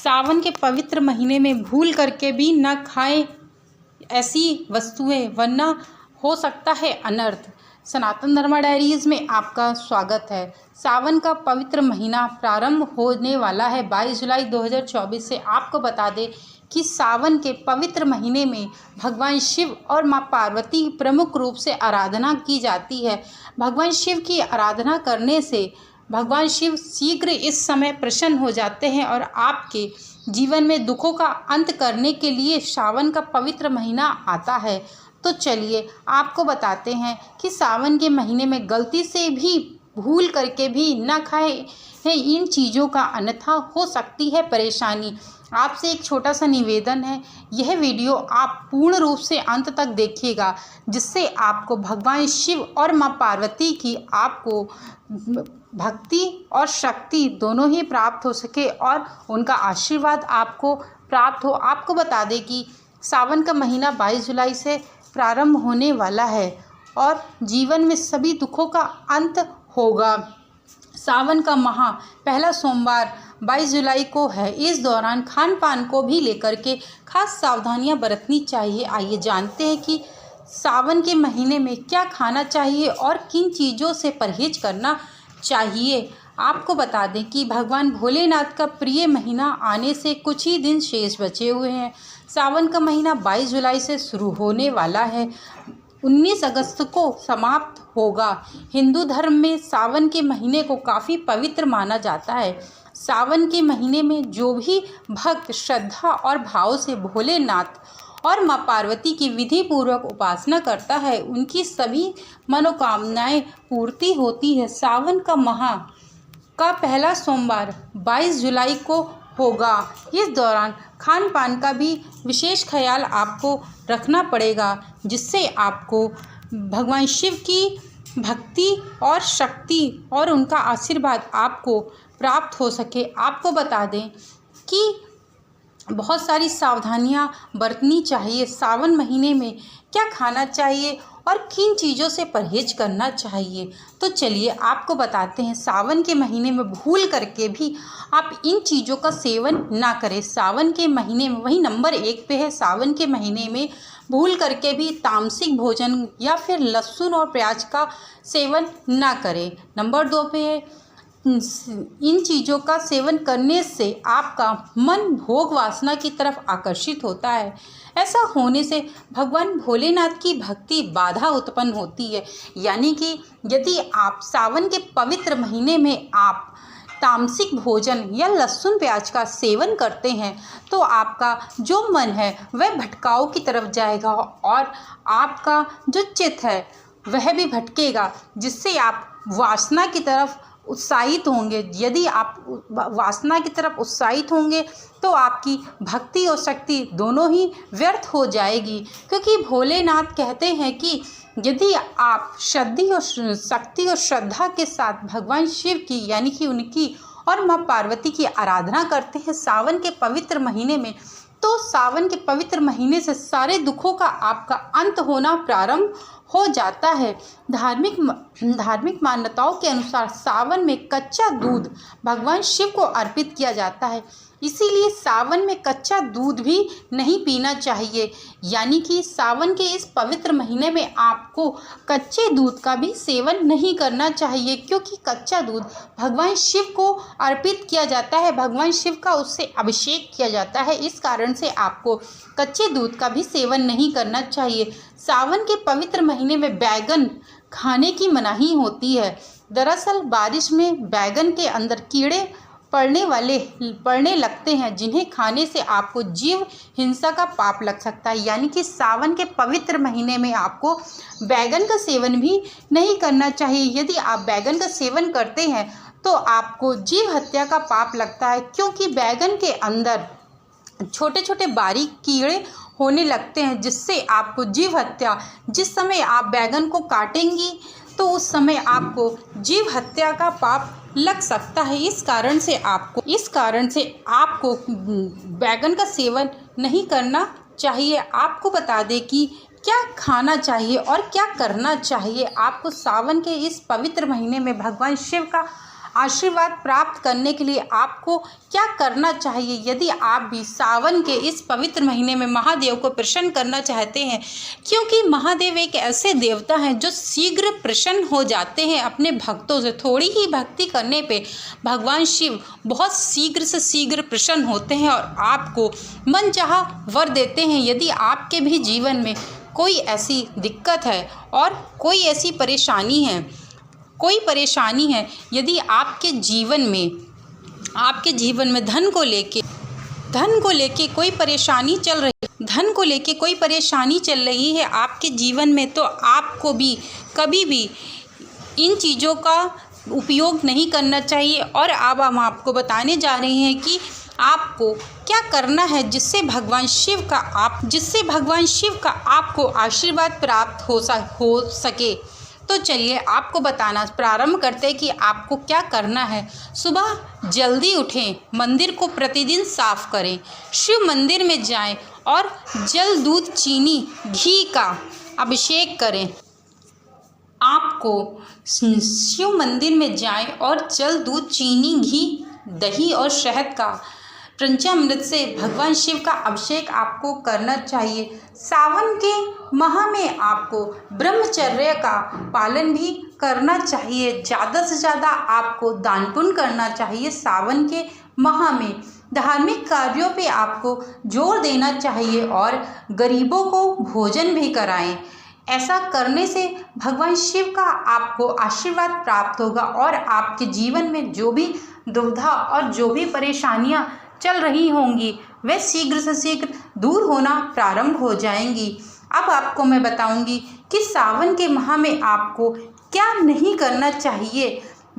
सावन के पवित्र महीने में भूल करके भी न खाएं ऐसी वस्तुएं, वरना हो सकता है अनर्थ। सनातन धर्मा डायरीज में आपका स्वागत है। सावन का पवित्र महीना प्रारंभ होने वाला है 22 जुलाई 2024 से। आपको बता दें कि सावन के पवित्र महीने में भगवान शिव और मां पार्वती की प्रमुख रूप से आराधना की जाती है। भगवान शिव की आराधना करने से भगवान शिव शीघ्र इस समय प्रसन्न हो जाते हैं और आपके जीवन में दुखों का अंत करने के लिए सावन का पवित्र महीना आता है। तो चलिए आपको बताते हैं कि सावन के महीने में गलती से भी भूल करके भी न खाएं हैं इन चीज़ों का, अन्यथा हो सकती है परेशानी। आपसे एक छोटा सा निवेदन है, यह वीडियो आप पूर्ण रूप से अंत तक देखिएगा, जिससे आपको भगवान शिव और मां पार्वती की आपको भक्ति और शक्ति दोनों ही प्राप्त हो सके और उनका आशीर्वाद आपको प्राप्त हो। आपको बता दें कि सावन का महीना 22 जुलाई से प्रारंभ होने वाला है और जीवन में सभी दुखों का अंत होगा। सावन का पहला सोमवार 22 जुलाई को है। इस दौरान खान पान को भी लेकर के खास सावधानियां बरतनी चाहिए। आइए जानते हैं कि सावन के महीने में क्या खाना चाहिए और किन चीज़ों से परहेज करना चाहिए। आपको बता दें कि भगवान भोलेनाथ का प्रिय महीना आने से कुछ ही दिन शेष बचे हुए हैं। सावन का महीना 22 जुलाई से शुरू होने वाला है, 19 अगस्त को समाप्त होगा। हिंदू धर्म में सावन के महीने को काफ़ी पवित्र माना जाता है। सावन के महीने में जो भी भक्त श्रद्धा और भाव से भोलेनाथ और मां पार्वती की विधि पूर्वक उपासना करता है, उनकी सभी मनोकामनाएं पूर्ति होती है। सावन का पहला सोमवार 22 जुलाई को होगा। इस दौरान खान पान का भी विशेष ख्याल आपको रखना पड़ेगा, जिससे आपको भगवान शिव की भक्ति और शक्ति और उनका आशीर्वाद आपको प्राप्त हो सके। आपको बता दें कि बहुत सारी सावधानियां बरतनी चाहिए। सावन महीने में क्या खाना चाहिए और किन चीज़ों से परहेज करना चाहिए, तो चलिए आपको बताते हैं। सावन के महीने में भूल करके भी आप इन चीज़ों का सेवन ना करें। सावन के महीने में वही नंबर 1 पे है। सावन के महीने में भूल करके भी तामसिक भोजन या फिर लहसुन और प्याज का सेवन ना करें। नंबर 2 पे है, इन चीज़ों का सेवन करने से आपका मन भोग वासना की तरफ आकर्षित होता है। ऐसा होने से भगवान भोलेनाथ की भक्ति बाधा उत्पन्न होती है। यानी कि यदि आप सावन के पवित्र महीने में आप तामसिक भोजन या लहसुन प्याज का सेवन करते हैं, तो आपका जो मन है वह भटकाव की तरफ जाएगा और आपका जो चित्त है वह भी भटकेगा, जिससे आप वासना की तरफ उत्साहित होंगे। यदि आप वासना की तरफ उत्साहित होंगे तो आपकी भक्ति और शक्ति दोनों ही व्यर्थ हो जाएगी, क्योंकि भोलेनाथ कहते हैं कि यदि आप शक्ति और श्रद्धा के साथ भगवान शिव की यानी कि उनकी और मां पार्वती की आराधना करते हैं सावन के पवित्र महीने में, तो सावन के पवित्र महीने से सारे दुखों का आपका अंत होना प्रारंभ हो जाता है। धार्मिक मान्यताओं के अनुसार सावन में कच्चा दूध भगवान शिव को अर्पित किया जाता है, इसीलिए सावन में कच्चा दूध भी नहीं पीना चाहिए। यानी कि सावन के इस पवित्र महीने में आपको कच्चे दूध का भी सेवन नहीं करना चाहिए, क्योंकि कच्चा दूध भगवान शिव को अर्पित किया जाता है, भगवान शिव का उससे अभिषेक किया जाता है। इस कारण से आपको कच्चे दूध का भी सेवन नहीं करना चाहिए। सावन के पवित्र महीने में बैगन खाने की मनाही होती है। दरअसल बारिश में बैगन के अंदर कीड़े पड़ने लगते हैं, जिन्हें खाने से आपको जीव हिंसा का पाप लग सकता है। यानी कि सावन के पवित्र महीने में आपको बैगन का सेवन भी नहीं करना चाहिए। यदि आप बैगन का सेवन करते हैं तो आपको जीव हत्या का पाप लगता है, क्योंकि बैगन के अंदर छोटे छोटे बारीक कीड़े होने लगते हैं, जिससे आपको जीव हत्या, जिस समय आप बैगन को काटेंगी तो उस समय आपको जीव हत्या का पाप लग सकता है। इस कारण से आपको बैगन का सेवन नहीं करना चाहिए। आपको बता दें कि क्या खाना चाहिए और क्या करना चाहिए। आपको सावन के इस पवित्र महीने में भगवान शिव का आशीर्वाद प्राप्त करने के लिए आपको क्या करना चाहिए? यदि आप भी सावन के इस पवित्र महीने में महादेव को प्रसन्न करना चाहते हैं, क्योंकि महादेव एक ऐसे देवता हैं जो शीघ्र प्रसन्न हो जाते हैं अपने भक्तों से। थोड़ी ही भक्ति करने पे भगवान शिव बहुत शीघ्र से शीघ्र प्रसन्न होते हैं और आपको मनचाहा वर देते हैं। यदि आपके भी जीवन में कोई ऐसी दिक्कत है और कोई ऐसी परेशानी है, यदि आपके जीवन में धन को लेके कोई परेशानी चल रही है आपके जीवन में, तो आपको भी कभी भी इन चीज़ों का उपयोग नहीं करना चाहिए। और अब हम आपको बताने जा रहे हैं कि आपको क्या करना है जिससे भगवान शिव का आपको आशीर्वाद प्राप्त हो सके। तो चलिए आपको बताना प्रारंभ करते हैं कि आपको क्या करना है। सुबह जल्दी उठें, मंदिर को प्रतिदिन साफ करें, शिव मंदिर में जाएं और जल, दूध, चीनी, घी का अभिषेक करें। आपको शिव मंदिर में जाएं और जल, दूध, चीनी, घी, दही और शहद का पंचामृत से भगवान शिव का अभिषेक आपको करना चाहिए। सावन के माह में आपको ब्रह्मचर्य का पालन भी करना चाहिए। ज़्यादा से ज़्यादा आपको दान पुण्य करना चाहिए। सावन के माह में धार्मिक कार्यों पे आपको जोर देना चाहिए और गरीबों को भोजन भी कराएं। ऐसा करने से भगवान शिव का आपको आशीर्वाद प्राप्त होगा और आपके जीवन में जो भी दुविधा और जो भी परेशानियां चल रही होंगी वे शीघ्र से शीघ्र दूर होना प्रारंभ हो जाएंगी। अब आपको मैं बताऊंगी कि सावन के माह में आपको क्या नहीं करना चाहिए।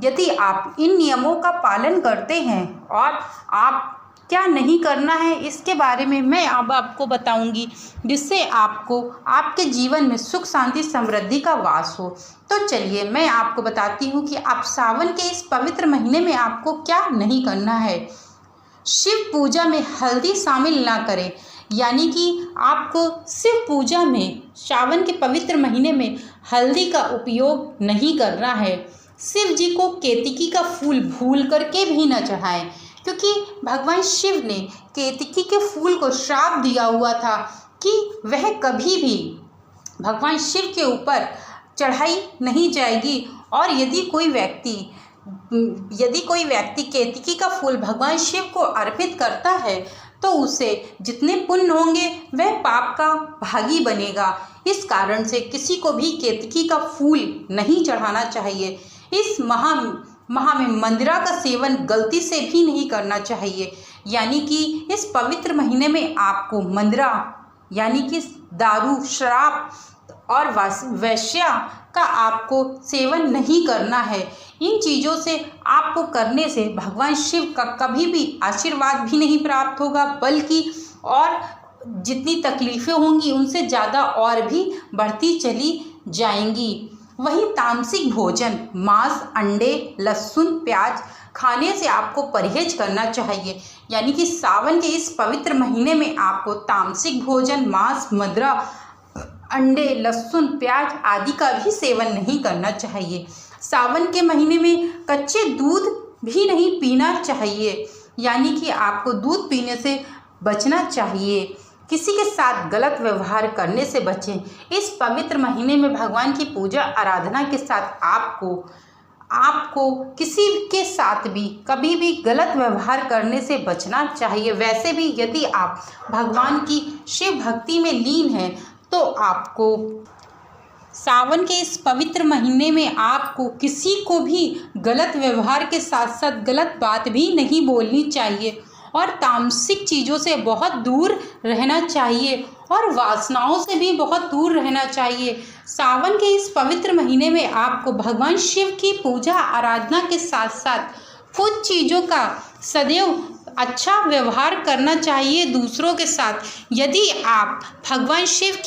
यदि आप इन नियमों का पालन करते हैं और आप क्या नहीं करना है इसके बारे में मैं अब आपको बताऊंगी, जिससे आपको आपके जीवन में सुख, शांति, समृद्धि का वास हो। तो चलिए मैं आपको बताती हूँ कि आप सावन के इस पवित्र महीने में आपको क्या नहीं करना है। शिव पूजा में हल्दी शामिल ना करें, यानी कि आपको शिव पूजा में सावन के पवित्र महीने में हल्दी का उपयोग नहीं करना है। शिव जी को केतकी का फूल भूल करके भी न चढ़ाएं, क्योंकि भगवान शिव ने केतकी के फूल को श्राप दिया हुआ था कि वह कभी भी भगवान शिव के ऊपर चढ़ाई नहीं जाएगी। और यदि कोई व्यक्ति केतकी का फूल भगवान शिव को अर्पित करता है तो उसे जितने पुण्य होंगे वह पाप का भागी बनेगा। इस कारण से किसी को भी केतकी का फूल नहीं चढ़ाना चाहिए। इस माह में मदिरा का सेवन गलती से भी नहीं करना चाहिए, यानी कि इस पवित्र महीने में आपको मदिरा यानी कि दारू, शराब और वैश्या का आपको सेवन नहीं करना है। इन चीज़ों से आपको करने से भगवान शिव का कभी भी आशीर्वाद भी नहीं प्राप्त होगा, बल्कि और जितनी तकलीफ़ें होंगी उनसे ज़्यादा और भी बढ़ती चली जाएंगी। वहीं तामसिक भोजन, मांस, अंडे, लहसुन, प्याज खाने से आपको परहेज करना चाहिए। यानी कि सावन के इस पवित्र महीने में आपको तामसिक भोजन, मांस, मदिरा, अंडे, लहसुन, प्याज आदि का भी सेवन नहीं करना चाहिए। सावन के महीने में कच्चे दूध भी नहीं पीना चाहिए, यानी कि आपको दूध पीने से बचना चाहिए। किसी के साथ गलत व्यवहार करने से बचें। इस पवित्र महीने में भगवान की पूजा आराधना के साथ आपको किसी के साथ भी कभी भी गलत व्यवहार करने से बचना चाहिए। वैसे भी यदि आप भगवान की शिव भक्ति में लीन हैं तो आपको सावन के इस पवित्र महीने में आपको किसी को भी गलत व्यवहार के साथ साथ गलत बात भी नहीं बोलनी चाहिए और तामसिक चीज़ों से बहुत दूर रहना चाहिए और वासनाओं से भी बहुत दूर रहना चाहिए। सावन के इस पवित्र महीने में आपको भगवान शिव की पूजा आराधना के साथ साथ कुछ चीज़ों का सदैव अच्छा व्यवहार करना चाहिए दूसरों के साथ। यदि आप भगवान शिव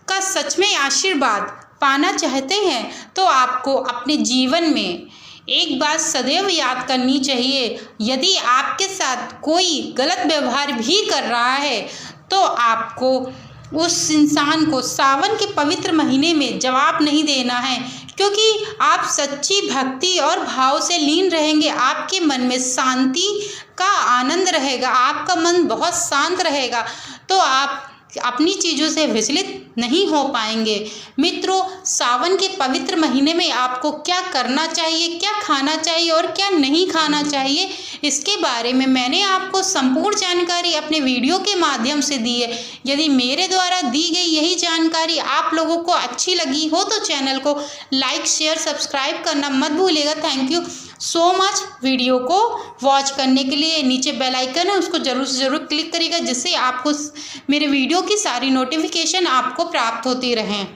का सच में आशीर्वाद पाना चाहते हैं तो आपको अपने जीवन में एक बात सदैव याद करनी चाहिए, यदि आपके साथ कोई गलत व्यवहार भी कर रहा है तो आपको उस इंसान को सावन के पवित्र महीने में जवाब नहीं देना है, क्योंकि आप सच्ची भक्ति और भाव से लीन रहेंगे। आपके मन में शांति का आनंद रहेगा, आपका मन बहुत शांत रहेगा, तो आप अपनी चीज़ों से विचलित नहीं हो पाएंगे। मित्रों, सावन के पवित्र महीने में आपको क्या करना चाहिए, क्या खाना चाहिए और क्या नहीं खाना चाहिए, इसके बारे में मैंने आपको संपूर्ण जानकारी अपने वीडियो के माध्यम से दी है। यदि मेरे द्वारा दी गई यही जानकारी आप लोगों को अच्छी लगी हो तो चैनल को लाइक, शेयर, सब्सक्राइब करना मत भूलिएगा। Thank you so much. Video को वॉच करने के लिए नीचे बेल आइकन है, उसको जरूर से ज़रूर क्लिक करिएगा, जिससे आपको मेरे वीडियो की सारी नोटिफिकेशन आपको प्राप्त होती रहें।